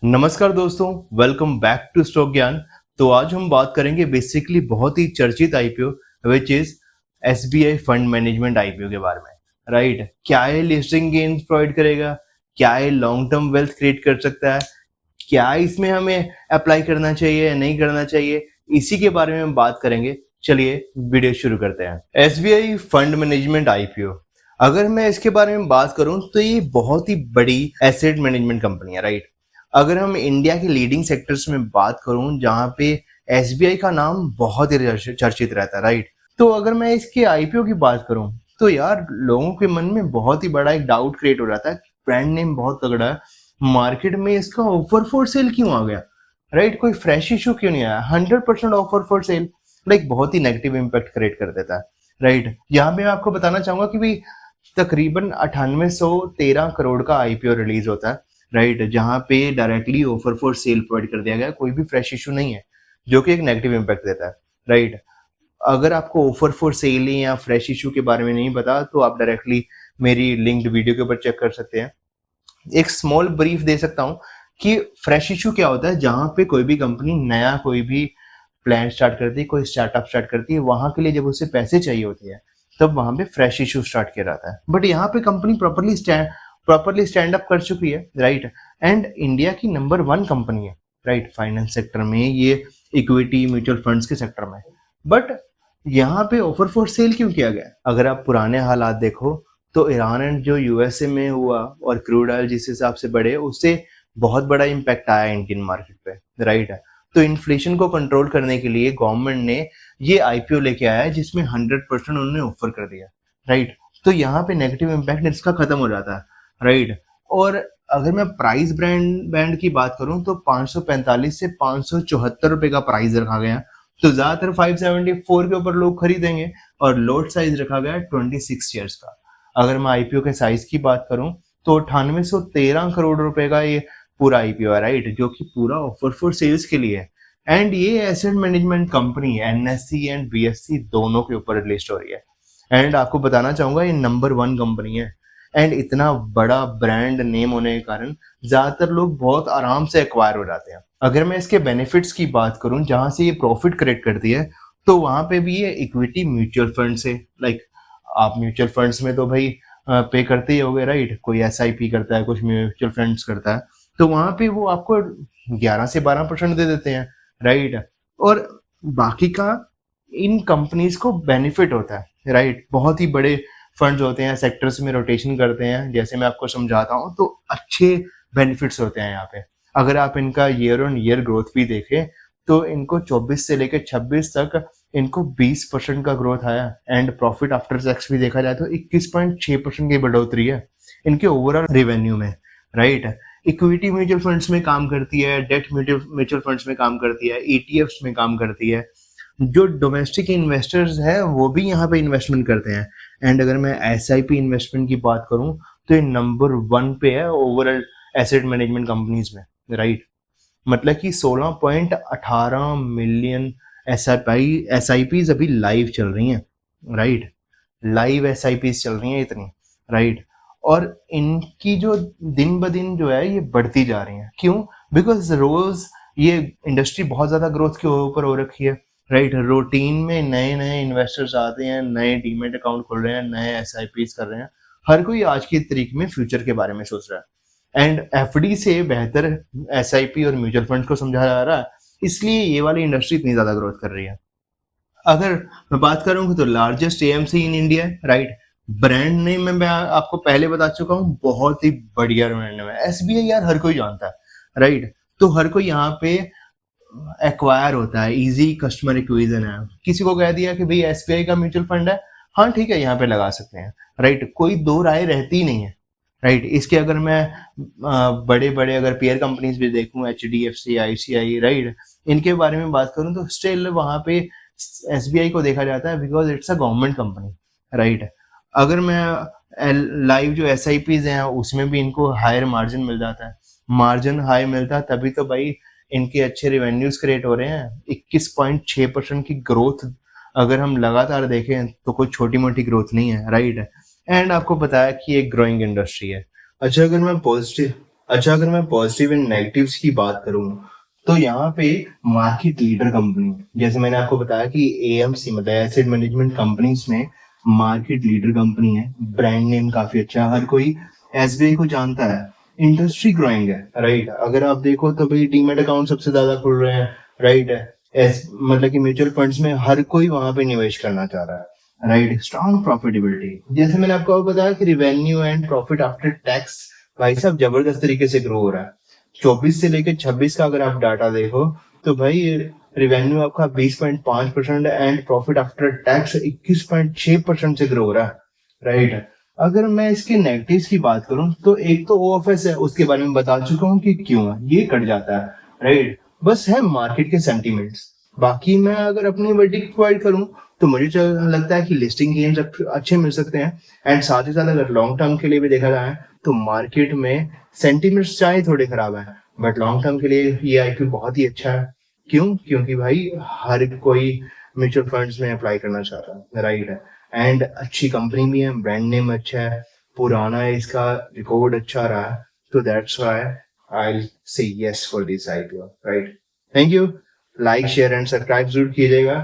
नमस्कार दोस्तों, welcome back to stock ज्ञान। तो आज हम बात करेंगे बेसिकली बहुत ही चर्चित IPO which is SBI fund management IPO के बारे में। राइट, क्या ये लिस्टिंग गेन्स प्रोवाइड करेगा, क्या ये लॉन्ग टर्म वेल्थ क्रिएट कर सकता है, क्या इसमें हमें अप्लाई करना चाहिए या नहीं करना चाहिए, इसी के बारे में हम बात करेंगे। चलिए वीडियो शुरू करते हैं। एसबीआई फंड मैनेजमेंट आईपीओ, अगर मैं इसके बारे में बात करूं तो ये बहुत ही बड़ी एसेट मैनेजमेंट कंपनी है। राइट, अगर हम इंडिया के लीडिंग सेक्टर्स में बात करूं जहां पे एसबीआई का नाम बहुत ही चर्चित रहता है। राइट, तो अगर मैं इसके आईपीओ की बात करूं तो यार लोगों के मन में बहुत ही बड़ा एक डाउट क्रिएट हो जाता है। ब्रांड नेम बहुत तगड़ा है, मार्केट में इसका ऑफर फॉर सेल क्यों आ गया। राइट, कोई फ्रेश इशू क्यों नहीं आया, 100% ऑफर फॉर सेल। लाइक बहुत ही नेगेटिव इम्पैक्ट क्रिएट कर देता है। राइट, यहाँ पे मैं आपको बताना चाहूंगा कि भाई तकरीबन 9813 करोड़ का आईपीओ रिलीज होता है। राइट, जहां पे directly offer for sale provide कर दिया गया, कोई भी फ्रेश इशू नहीं है, जो कि एक नेगेटिव इम्पैक्ट देता है। राइट, अगर आपको ऑफर फॉर सेल या फ्रेश इशू के बारे में नहीं पता तो आप डायरेक्टली मेरी लिंक्ड वीडियो के ऊपर चेक कर सकते हैं। एक स्मॉल ब्रीफ दे सकता हूँ कि फ्रेश इशू क्या होता है। जहां पे कोई भी कंपनी नया कोई भी प्लान स्टार्ट करती है, कोई स्टार्टअप स्टार्ट करती है, वहां के लिए जब उसे पैसे चाहिए होते हैं तब वहां पे फ्रेश इशू स्टार्ट किया जाता है। बट यहाँ पे कंपनी प्रॉपरली स्टैंड अप कर चुकी है। राइट, एंड इंडिया की नंबर 1 कंपनी है। राइट, फाइनेंस सेक्टर में, ये इक्विटी म्यूचुअल फंड्स के सेक्टर में। बट यहाँ पे ऑफर फॉर सेल क्यों किया गया? अगर आप पुराने हालात देखो तो ईरान एंड जो यूएसए में हुआ और क्रूड ऑयल जिस हिसाब से बढ़े, उससे बहुत बड़ा इम्पैक्ट आया इंडियन मार्केट पे। राइट, तो इन्फ्लेशन को कंट्रोल करने के लिए गवर्नमेंट ने ये आईपीओ लेके आया है जिसमें 100% उन्होंने ऑफर कर दिया। राइट, तो यहाँ पे नेगेटिव इम्पैक्ट इसका खत्म हो जाता है। राइट, और अगर मैं प्राइस बैंड की बात करूं तो 545 से 574 रुपए का प्राइस रखा गया। तो ज्यादातर 574 के ऊपर लोग खरीदेंगे और लोट साइज रखा गया 26 शेयर्स का। अगर मैं आईपीओ के साइज की बात करूं तो 9813 करोड़ रुपए का ये पूरा आईपीओ है। राइट, जो कि पूरा ऑफर फॉर सेल्स के लिए है। एंड ये asset management company NSC and BSc दोनों के ऊपर लिस्ट हो रही है। एंड आपको बताना चाहूंगा ये नंबर 1 कंपनी है। एंड इतना बड़ा ब्रांड नेम होने के कारण ज्यादातर लोग बहुत आराम से एक्वायर हो जाते हैं। अगर मैं इसके बेनिफिट्स की बात करूं जहां से ये प्रॉफिट क्रिएट करती है तो वहां पे भी ये इक्विटी म्यूचुअल फंड से, लाइक आप म्यूचुअल फंड्स में तो भाई पे करते ही होगे। राइट, कोई एसआईपी करता है, कुछ म्यूचुअल फंड्स करता है, तो वहां पे वो आपको 11 से 12% दे देते हैं। राइट, और बाकी का इन कंपनीज को बेनिफिट होता है। राइट, बहुत ही बड़े फंड्स होते हैं, सेक्टर्स में रोटेशन करते हैं, जैसे मैं आपको समझाता हूँ, तो अच्छे बेनिफिट्स होते हैं यहाँ पे। अगर आप इनका ईयर ऑन ईयर ग्रोथ भी देखें तो इनको 24 से लेकर 26 तक इनको 20% का ग्रोथ आया। एंड प्रॉफिट आफ्टर टैक्स भी देखा जाए तो 21.6% की बढ़ोतरी है इनके ओवरऑल रेवेन्यू में। राइट, इक्विटी म्यूचुअल फंड्स में काम करती है, डेट म्यूचुअल फंड्स में काम करती है, ईटीएफ्स में काम करती है। जो डोमेस्टिक इन्वेस्टर्स हैं वो भी यहाँ पे इन्वेस्टमेंट करते हैं। एंड अगर मैं एसआईपी इन्वेस्टमेंट की बात करूं तो ये नंबर 1 पे है ओवरऑल एसेट मैनेजमेंट कंपनीज में। राइट, मतलब कि 16.18 मिलियन एसआईपीज अभी लाइव चल रही हैं। राइट, लाइव एसआईपीज चल रही हैं इतनी। राइट, और इनकी जो दिन ब दिन जो है ये बढ़ती जा रही है। क्यों? बिकॉज रोज ये इंडस्ट्री बहुत ज्यादा ग्रोथ के ऊपर हो रखी है। राइट, रूटीन में नए नए इन्वेस्टर्स आते हैं, नए डीमेट अकाउंट खोल रहे हैं, नए एसआईपीज कर रहे हैं। हर कोई आज की तारीख में फ्यूचर के बारे में सोच रहा है। एंड एफडी से बेहतर एसआईपी और म्यूचुअल फंड को समझा जा रहा है, इसलिए ये वाली इंडस्ट्री इतनी ज्यादा ग्रोथ कर रही है। अगर मैं बात करूंगा तो लार्जेस्ट एएमसी इन इंडिया है। राइट, ब्रांड नेम में मैं आपको पहले बता चुका हूँ, बहुत ही बढ़िया ब्रांड नेम है। एसबीआई यार हर कोई जानता है। राइट, तो हर कोई यहाँ पे एक्वायर होता है, इजी कस्टमर एक्विजिशन है। किसी को कह दिया कि भाई एसबीआई का म्यूचुअल फंड है, हाँ ठीक है यहाँ पे लगा सकते हैं। राइट, कोई दो राय रहती नहीं है। राइट, इसके अगर मैं बड़े बड़े अगर पेयर कंपनीज भी देखूं, एचडीएफसी, आईसीआई, राइट, इनके बारे में बात करूं तो स्टिल वहां पे एसबीआई को देखा जाता है because it's a government company. Right, अगर मैं लाइव जो एसआईपीज हैं उसमें भी इनको हायर मार्जिन मिल जाता है। मार्जिन हाई मिलता है तभी तो भाई इनके अच्छे रेवेन्यूज क्रिएट हो रहे हैं। 21.6% की ग्रोथ अगर हम लगातार देखें तो कोई छोटी मोटी ग्रोथ नहीं है। राइट, एंड आपको पता है कि एक ग्रोइंग इंडस्ट्री है। अच्छा, अगर मैं अच्छा, अगर मैं पॉजिटिव एंड नेगेटिव्स की बात करूं तो यहाँ पे मार्केट लीडर कंपनी, जैसे मैंने आपको बताया कि एएमसी मतलब एसेट मैनेजमेंट कंपनीज में मार्केट लीडर कंपनी है, ब्रांड नेम काफी अच्छा है, हर कोई एसबीआई को जानता है, इंडस्ट्री ग्रोइंग है, राइट। अगर आप देखो तो भाई डीमेट अकाउंट सबसे ज्यादा खुल रहे हैं, राइट। मतलब कि म्यूचुअल फंड्स में हर कोई वहां पे निवेश करना चाह रहा है, राइट। स्ट्रॉन्ग प्रॉफिटेबिलिटी, जैसे मैंने आपको बताया कि revenue and profit after tax भाई साहब जबरदस्त तरीके से ग्रो हो रहा है। 24 से लेकर 26 का अगर आप डाटा देखो तो भाई रिवेन्यू आपका 20.5% एंड प्रॉफिट आफ्टर टैक्स 21.6% से ग्रो हो रहा है, राइट। अगर मैं इसके नेगेटिव्स की बात करूं तो एक तो ओएफएस है, उसके बारे में बता चुका हूं कि क्यों है, ये कट जाता है, राइट। बस है मार्केट के सेंटीमेंट्स। बाकी मैं अगर अपनी वर्डिक्ट प्रोवाइड करूं तो मुझे लगता है कि लिस्टिंग गेन्स अच्छे मिल सकते हैं, एंड साथ ही साथ अगर लॉन्ग टर्म के लिए भी देखा जाए तो मार्केट में सेंटीमेंट्स चाहे थोड़े खराब है बट लॉन्ग टर्म के लिए ये आईपीओ बहुत ही अच्छा है। क्यों? क्योंकि भाई हर कोई म्यूचुअल फंड्स में अप्लाई करना चाहता है, राइट है। एंड अच्छी कंपनी भी है, ब्रांड नेम अच्छा है, पुराना है, इसका रिकॉर्ड अच्छा रहा है, तो दैट्स व्हाई आई से yes for this IPO, right. Thank you. Like share and subscribe जरूर कीजिएगा।